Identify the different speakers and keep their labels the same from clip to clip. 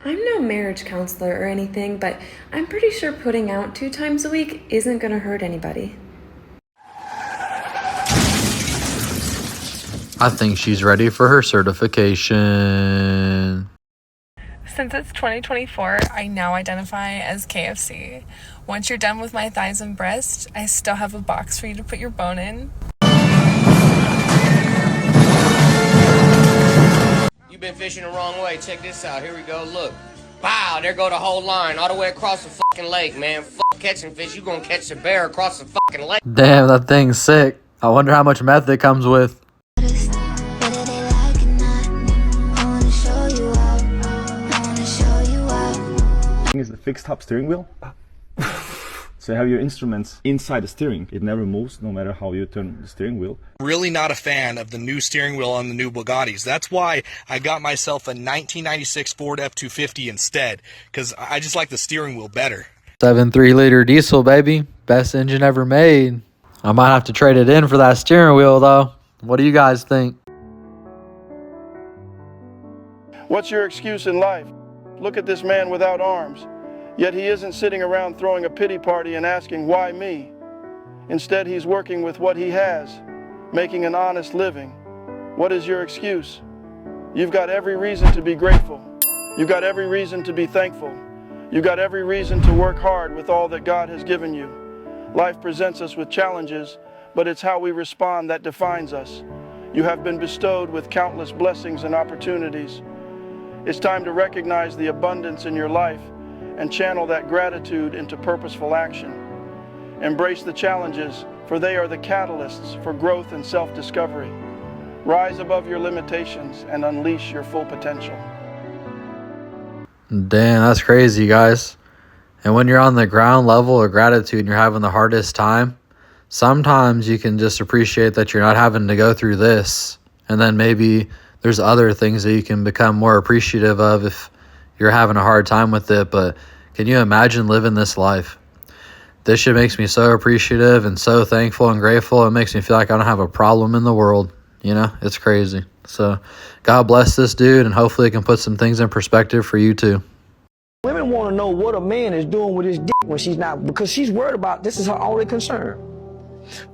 Speaker 1: I'm no marriage counselor or anything, but I'm pretty sure putting out 2 times a week isn't gonna hurt anybody.
Speaker 2: I think she's ready for her certification.
Speaker 3: Since it's 2024, I now identify as KFC. Once you're done with my thighs and breasts, I still have a box for you to put your bone in.
Speaker 4: You've been fishing the wrong way. Check this out. Here we go. Look. Wow, there go the whole line. All the way across the fucking lake, man. Fuck catching fish. You gonna catch a bear across the fucking lake.
Speaker 2: Damn, that thing's sick. I wonder how much meth it comes with.
Speaker 5: Is the fixed top steering wheel. So you have your instruments inside the steering. It never moves no matter how you turn the steering wheel.
Speaker 6: Really not a fan of the new steering wheel on the new Bugattis. That's why I got myself a 1996 Ford F-250 instead, because I just like the steering wheel better.
Speaker 2: 7.3 liter diesel, baby. Best engine ever made. I might have to trade it in for that steering wheel, though. What do you guys think?
Speaker 7: What's your excuse in life? Look at this man without arms. Yet he isn't sitting around throwing a pity party and asking, why me? Instead, he's working with what he has, making an honest living. What is your excuse? You've got every reason to be grateful. You've got every reason to be thankful. You've got every reason to work hard with all that God has given you. Life presents us with challenges, but it's how we respond that defines us. You have been bestowed with countless blessings and opportunities. It's time to recognize the abundance in your life and channel that gratitude into purposeful action. Embrace the challenges, for they are the catalysts for growth and self-discovery. Rise above your limitations and unleash your full potential.
Speaker 2: Damn, that's crazy, guys. And when you're on the ground level of gratitude and you're having the hardest time, sometimes you can just appreciate that you're not having to go through this. And then maybe there's other things that you can become more appreciative of if you're having a hard time with it. But can you imagine living this life? This shit makes me so appreciative and so thankful and grateful. It makes me feel like I don't have a problem in the world. You know, it's crazy. So God bless this dude, and hopefully it can put some things in perspective for you too.
Speaker 8: Women want to know what a man is doing with his dick when she's not, because she's worried about this is her only concern.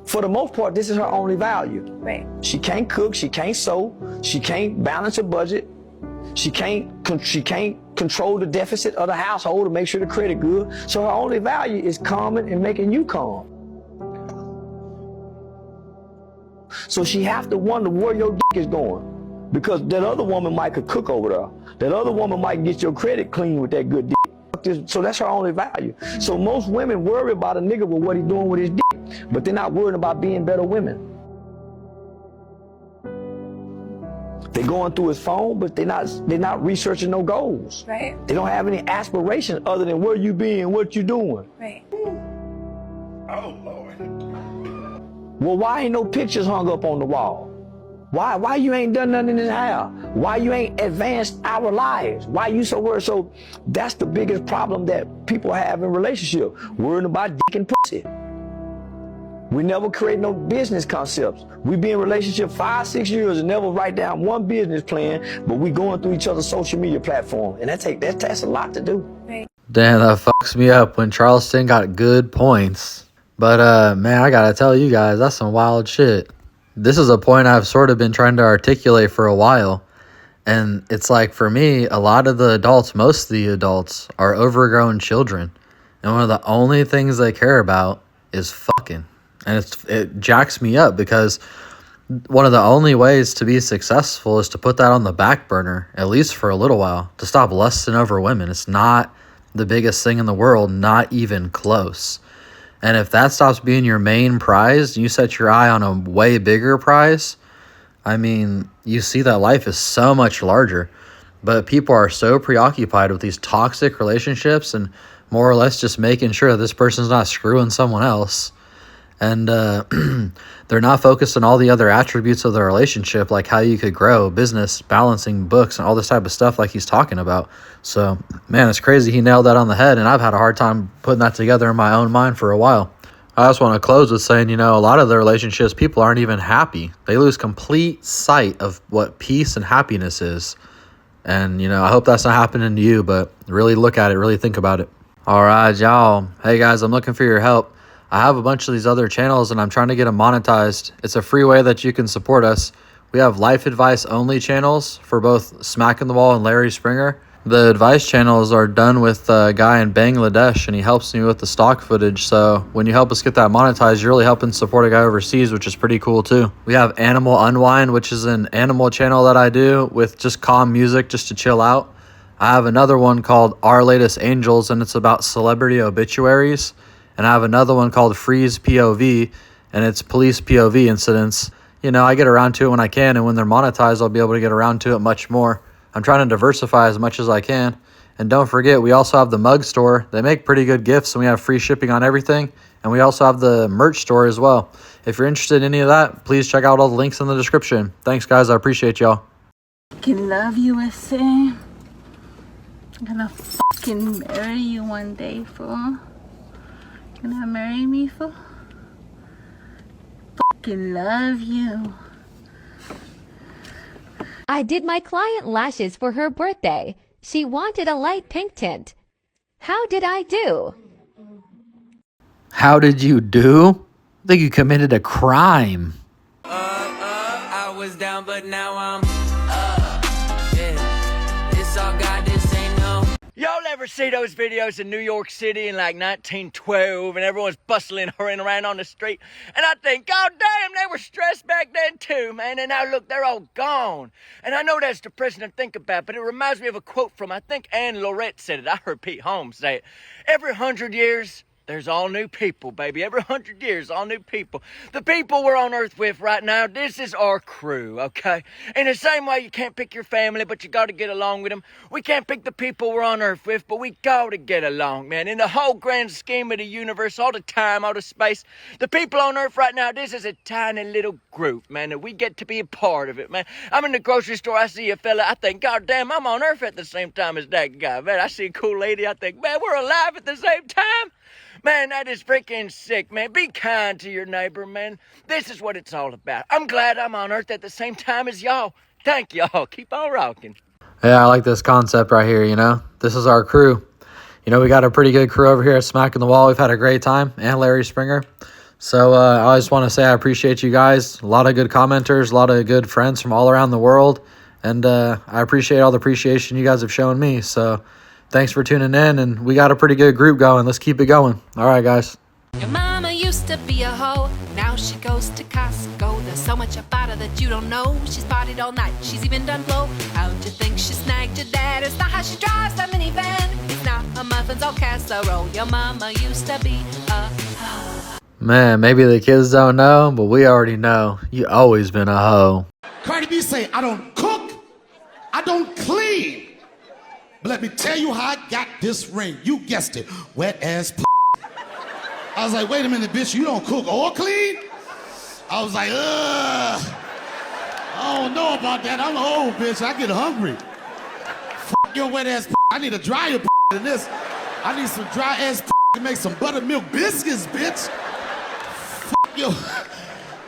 Speaker 8: For the most part, this is her only value.
Speaker 3: Right.
Speaker 8: She can't cook, she can't sew, she can't balance a budget, she can't control the deficit of the household to make sure the credit good. So her only value is calming and making you calm. So she have to wonder where your dick is going, because that other woman might could cook over there. That other woman might get your credit clean with that good dick. So that's her only value. So most women worry about a nigga with what he's doing with his dick, but they're not worried about being better women. They're going through his phone, but they're not researching no goals.
Speaker 3: Right.
Speaker 8: They don't have any aspiration other than where you be and what you doing.
Speaker 3: Right.
Speaker 7: Oh, Lord.
Speaker 8: Well, why ain't no pictures hung up on the wall? Why you ain't done nothing in this house? Why you ain't advanced our lives? Why you so worried? So that's the biggest problem that people have in relationship, worrying about dick and pussy. We never create no business concepts. We be in relationship 5-6 years and never write down one business plan, but we going through each other's social media platform, and that's a lot to do.
Speaker 3: Right.
Speaker 2: Damn, that fucks me up when Charleston got good points. But man, I gotta tell you guys, that's some wild shit. This is a point I've sort of been trying to articulate for a while. And it's like, for me, a lot of the adults, most of the adults, are overgrown children. And one of the only things they care about is fucking. And it jacks me up, because one of the only ways to be successful is to put that on the back burner, at least for a little while, to stop lusting over women. It's not the biggest thing in the world, not even close. And if that stops being your main prize, you set your eye on a way bigger prize, I mean, you see that life is so much larger. But people are so preoccupied with these toxic relationships and more or less just making sure that this person's not screwing someone else. And they're not focused on all the other attributes of the relationship, like how you could grow, business, balancing, books, and all this type of stuff like he's talking about. So, man, it's crazy he nailed that on the head, and I've had a hard time putting that together in my own mind for a while. I just want to close with saying, a lot of the relationships, people aren't even happy. They lose complete sight of what peace and happiness is. And, you know, I hope that's not happening to you, but really look at it, really think about it. All right, y'all. Hey, guys, I'm looking for your help. I have a bunch of these other channels, and I'm trying to get them monetized. It's a free way that you can support us. We have life advice only channels for both Smackn The Wall and Larry Springer. The advice channels are done with a guy in Bangladesh, and he helps me with the stock footage. So when you help us get that monetized, you're really helping support a guy overseas, which is pretty cool too. We have Animal Unwind, which is an animal channel that I do with just calm music just to chill out. I have another one called Our Latest Angels, and it's about celebrity obituaries. And I have another one called FreezePOV, and it's police POV incidents. You know, I get around to it when I can, and when they're monetized, I'll be able to get around to it much more. I'm trying to diversify as much as I can. And don't forget, we also have the mug store. They make pretty good gifts, and we have free shipping on everything. And we also have the merch store as well. If you're interested in any of that, please check out all the links in the description. Thanks, guys. I appreciate y'all.
Speaker 9: Fucking love USA. I'm gonna fucking marry you one day, fool. Gonna marry me, fool? Fucking love you.
Speaker 10: I did my client lashes for her birthday. She wanted a light pink tint. How did I do?
Speaker 2: How did you do? I think you committed a crime.
Speaker 11: I was down, but now I'm yeah. It's all God, this ain't no.
Speaker 12: Y'all ever see those videos in New York City in like 1912 and everyone's bustling, hurrying around on the street? And I think, God damn, they were stressed back then too, man. And now look, they're all gone. And I know that's depressing to think about, but it reminds me of a quote from, I think Anne Lorette said it. I heard Pete Holmes say it. Every 100 years, there's all new people, baby. Every 100 years, all new people. The people we're on earth with right now, this is our crew, okay? In the same way you can't pick your family, but you got to get along with them. We can't pick the people we're on earth with, but we got to get along, man. In the whole grand scheme of the universe, all the time, all the space, the people on earth right now, this is a tiny little group, man, and we get to be a part of it, man. I'm in the grocery store, I see a fella, I think, God damn, I'm on earth at the same time as that guy, man. I see a cool lady, I think, man, we're alive at the same time. Man, that is freaking sick, man. Be kind to your neighbor, man. This is what it's all about. I'm glad I'm on earth at the same time as y'all. Thank y'all. Keep on rocking.
Speaker 2: Yeah, I like this concept right here, you know? This is our crew. You know, we got a pretty good crew over here at Smackn The Wall. We've had a great time, and Larry Springer. So I just want to say I appreciate you guys. A lot of good commenters, a lot of good friends from all around the world. And I appreciate all the appreciation you guys have shown me. So thanks for tuning in, and we got a pretty good group going. Let's keep it going. All right, guys.
Speaker 13: Your mama used to be a hoe, now she goes to Costco. There's so much about her that you don't know. She's partied all night, she's even done blow. How'd you think she snagged your dad? It's not how she drives that minivan. It's not a muffins or casserole. Your mama used to be a hoe.
Speaker 2: Man, maybe the kids don't know, but we already know. You always been a hoe.
Speaker 14: Cardi B say, I don't cook, I don't clean. But let me tell you how I got this ring. You guessed it, wet ass p***. I was like, wait a minute, bitch, you don't cook or clean? I was like, ugh. I don't know about that. I'm an old bitch, I get hungry. F your wet ass p***. I need a drier p*** than this. I need some dry ass p*** to make some buttermilk biscuits, bitch. F your...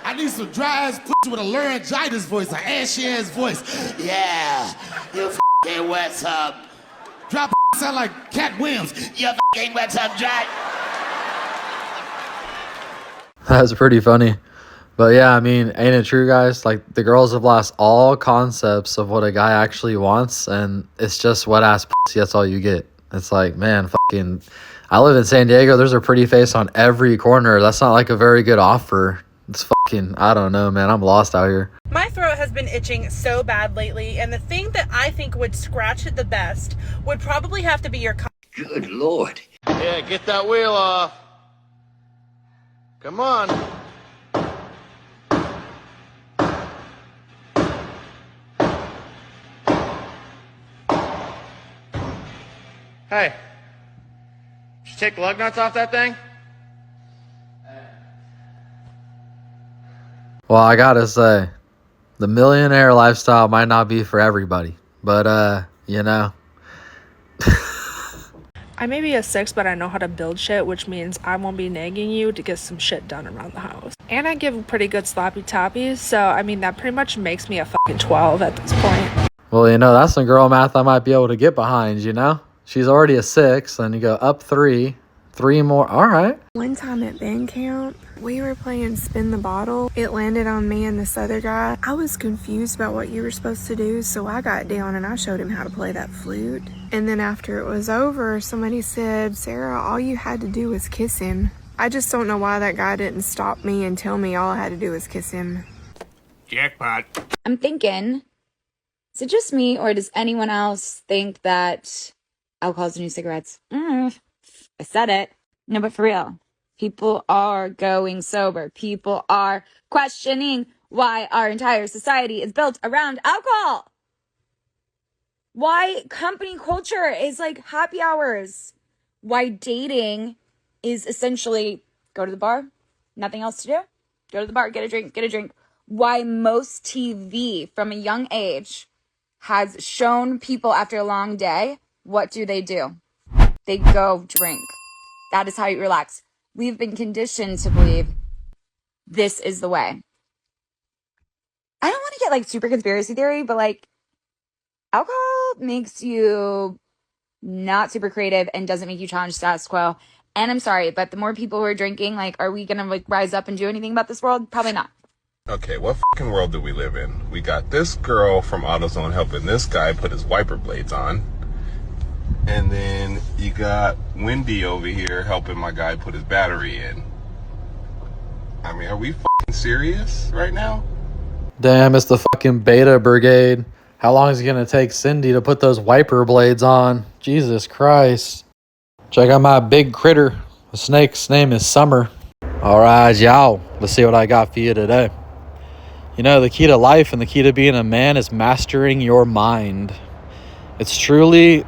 Speaker 14: I need some dry ass p*** with a laryngitis voice, an ashy ass voice. Yeah, you f***ing wet some. Drop sound like Cat Williams. You f***ing wet some dry.
Speaker 2: That's pretty funny. But yeah, I mean, ain't it true, guys? Like, the girls have lost all concepts of what a guy actually wants, and it's just wet ass pussy. That's all you get. It's like, man, fucking, I live in San Diego. There's a pretty face on every corner. That's not like a very good offer. It's fucking, I don't know, man. I'm lost out here.
Speaker 15: My throat has been itching so bad lately, and the thing that I think would scratch it the best would probably have to be your...
Speaker 4: Good Lord. Yeah, get that wheel off. Come on. Hey, did you take lug nuts off that thing?
Speaker 2: Well, I gotta say, the millionaire lifestyle might not be for everybody, but you know.
Speaker 3: I may be a 6, but I know how to build shit, which means I won't be nagging you to get some shit done around the house. And I give pretty good sloppy toppies, so I mean that pretty much makes me a fucking 12 at this point.
Speaker 2: Well, you know, that's some girl math I might be able to get behind, you know? She's already a 6, then you go up 3, 3 more. All right.
Speaker 3: One time at band camp, we were playing Spin the Bottle. It landed on me and this other guy. I was confused about what you were supposed to do, so I got down and I showed him how to play that flute. And then after it was over, somebody said, Sarah, all you had to do was kiss him. I just don't know why that guy didn't stop me and tell me all I had to do was kiss him.
Speaker 16: Jackpot. I'm thinking, is it just me, or does anyone else think that alcohol is the new cigarettes? I said it. No, but for real, people are going sober. People are questioning why our entire society is built around alcohol. Why company culture is like happy hours. Why dating is essentially go to the bar, nothing else to do. Go to the bar, get a drink. Why most TV from a young age has shown people after a long day, what do? They go drink. That is how you relax. We've been conditioned to believe this is the way. I don't want to get like super conspiracy theory, but like alcohol makes you not super creative and doesn't make you challenge status quo. And I'm sorry, but the more people who are drinking, like, are we gonna like rise up and do anything about this world? Probably not.
Speaker 17: Okay, what fucking world do we live in? We got this girl from AutoZone helping this guy put his wiper blades on. And then you got Wendy over here helping my guy put his battery in. I mean, are we fucking serious right now?
Speaker 2: Damn, it's the fucking beta brigade. How long is it going to take Cindy to put those wiper blades on? Jesus Christ. Check out my big critter. The snake's name is Summer. All right, y'all. Let's see what I got for you today. You know, the key to life and the key to being a man is mastering your mind. It's truly,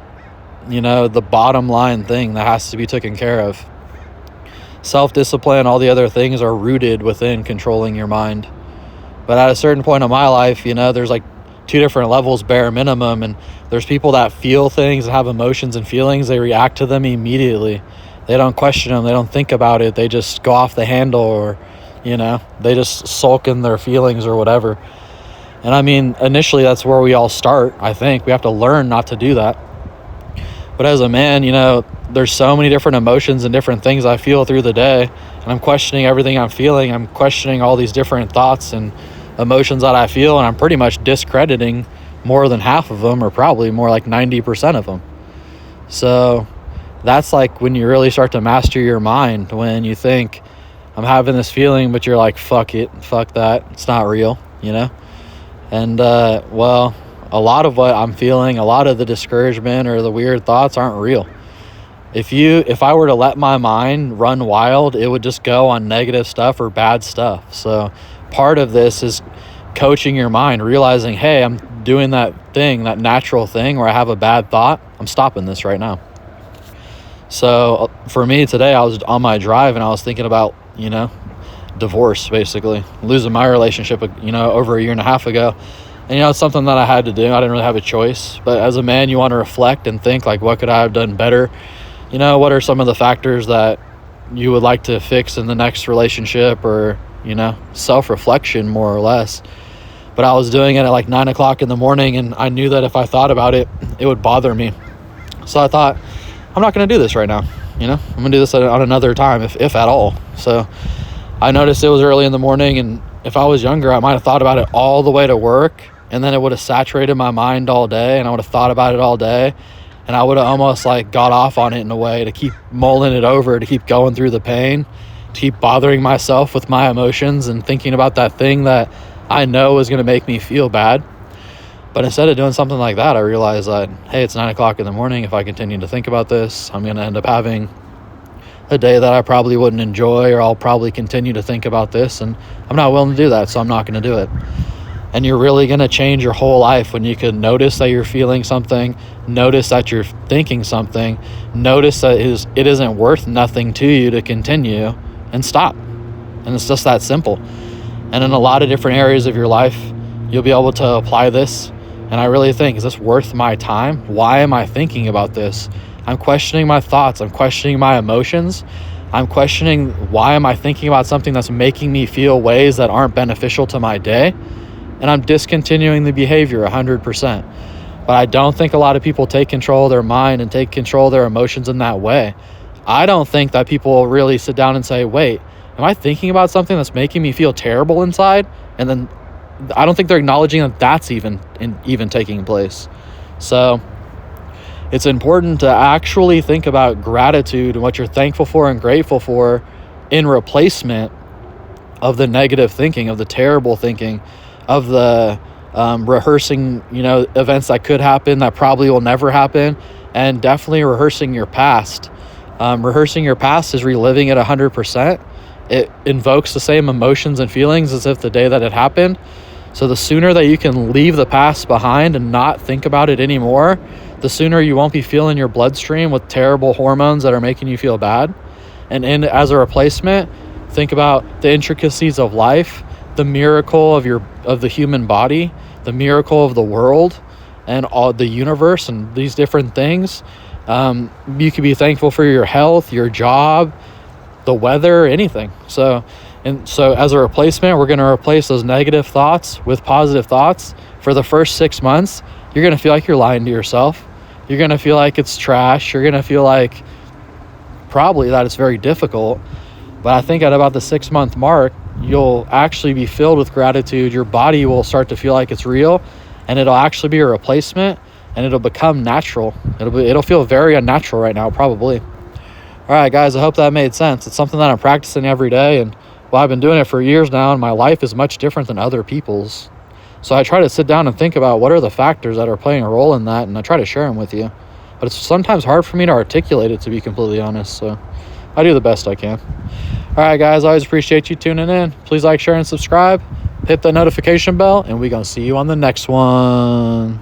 Speaker 2: you know, the bottom line thing that has to be taken care of. Self-discipline, all the other things are rooted within controlling your mind. But at a certain point in my life, you know, there's like 2 different levels bare minimum, and there's people that feel things and have emotions and feelings. They react to them immediately. They don't question them. They don't think about it. They just go off the handle, or, you know, they just sulk in their feelings or whatever. And I mean, initially that's where we all start. I think we have to learn not to do that. But as a man, you know, there's so many different emotions and different things I feel through the day, and I'm questioning everything I'm feeling. I'm questioning all these different thoughts and emotions that I feel, and I'm pretty much discrediting more than half of them, or probably more like 90% of them. So that's like when you really start to master your mind, when you think, I'm having this feeling, but you're like, fuck it, fuck that, it's not real, you know? And well, a lot of what I'm feeling, a lot of the discouragement or the weird thoughts aren't real. If I were to let my mind run wild, it would just go on negative stuff or bad stuff. So part of this is coaching your mind, realizing, hey, I'm doing that thing, that natural thing where I have a bad thought. I'm stopping this right now. So for me today, I was on my drive and I was thinking about, you know, divorce, basically losing my relationship, you know, over 1.5 years ago. And, you know, it's something that I had to do. I didn't really have a choice. But as a man, you want to reflect and think, like, what could I have done better? You know, what are some of the factors that you would like to fix in the next relationship, or, you know, self-reflection more or less. But I was doing it at like 9 o'clock in the morning, and I knew that if I thought about it, it would bother me. So I thought, I'm not going to do this right now. You know, I'm going to do this on another time, if at all. So I noticed it was early in the morning, and if I was younger, I might have thought about it all the way to work, and then it would have saturated my mind all day, and I would have thought about it all day, and I would have almost like got off on it in a way to keep mulling it over, to keep going through the pain, to keep bothering myself with my emotions and thinking about that thing that I know is going to make me feel bad. But instead of doing something like that, I realized that, hey, it's 9 o'clock in the morning. If I continue to think about this, I'm going to end up having a day that I probably wouldn't enjoy, or I'll probably continue to think about this, and I'm not willing to do that, so I'm not going to do it. And you're really going to change your whole life when you can notice that you're feeling something, notice that you're thinking something, notice that it isn't worth nothing to you to continue, and stop. And it's just that simple. And in a lot of different areas of your life, you'll be able to apply this. And I really think, is this worth my time? Why am I thinking about this? I'm questioning my thoughts. I'm questioning my emotions. I'm questioning, why am I thinking about something that's making me feel ways that aren't beneficial to my day? And I'm discontinuing the behavior 100%. But I don't think a lot of people take control of their mind and take control of their emotions in that way. I don't think that people really sit down and say, wait, am I thinking about something that's making me feel terrible inside? And then I don't think they're acknowledging that that's even taking place. So it's important to actually think about gratitude and what you're thankful for and grateful for in replacement of the negative thinking, of the terrible thinking, of the rehearsing, events that could happen that probably will never happen, and definitely rehearsing your past. Rehearsing your past is reliving it 100%. It invokes the same emotions and feelings as if the day that it happened. So the sooner that you can leave the past behind and not think about it anymore, the sooner you won't be feeling your bloodstream with terrible hormones that are making you feel bad. And as a replacement, think about the intricacies of life, the miracle of the human body, the miracle of the world, and all the universe, and these different things. You could be thankful for your health, your job, the weather, anything. So as a replacement, we're going to replace those negative thoughts with positive thoughts. For the first 6 months, you're going to feel like you're lying to yourself. You're going to feel like it's trash. You're going to feel like probably that it's very difficult. But I think at about the 6-month mark, you'll actually be filled with gratitude. Your body will start to feel like it's real, and it'll actually be a replacement, and it'll become natural. It'll feel very unnatural right now, probably. All right, guys, I hope that made sense. It's something that I'm practicing every day, and I've been doing it for years now, and my life is much different than other people's. So I try to sit down and think about what are the factors that are playing a role in that, and I try to share them with you. But it's sometimes hard for me to articulate it, to be completely honest, so I do the best I can. All right, guys, I always appreciate you tuning in. Please like, share, and subscribe. Hit the notification bell, and we're going to see you on the next one.